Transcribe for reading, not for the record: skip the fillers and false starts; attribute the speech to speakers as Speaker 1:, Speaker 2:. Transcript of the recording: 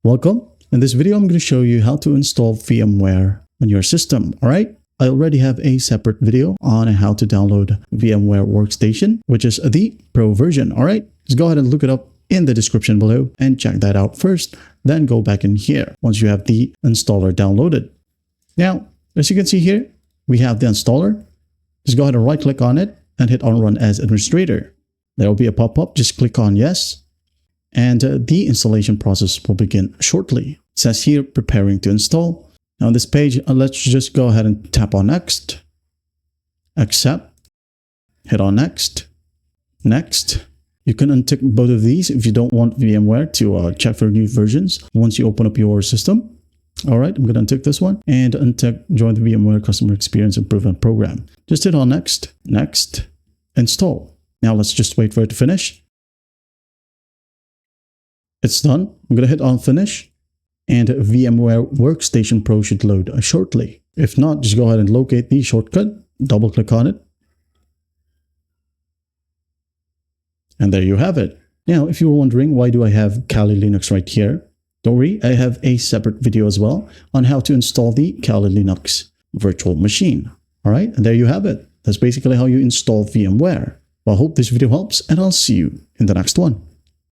Speaker 1: Welcome. In this video, I'm going to show you how to install VMware on your system. All right. I already have a separate video on how to download VMware Workstation, which is the Pro version. All right. Just go ahead and look it up in the description below and check that out first. Then go back in here once you have the installer downloaded. Now, as you can see here, we have the installer. Just go ahead and right click on it and hit on Run as Administrator. There will be a pop-up. Just click on Yes. And the installation process will begin shortly. It says here, preparing to install. Now on this page, let's just go ahead and tap on Next. Accept. Hit on Next. Next. You can untick both of these if you don't want VMware to check for new versions once you open up your system. All right, I'm going to untick this one and untick Join the VMware Customer Experience Improvement Program. Just hit on Next. Next. Install. Now let's just wait for it to finish. It's done. I'm going to hit on Finish. And VMware Workstation Pro should load shortly. If not, just go ahead and locate the shortcut. Double click on it. And there you have it. Now, if you were wondering why do I have Kali Linux right here, don't worry, I have a separate video as well on how to install the Kali Linux virtual machine. All right, and there you have it. That's basically how you install VMware. Well, I hope this video helps, and I'll see you in the next one.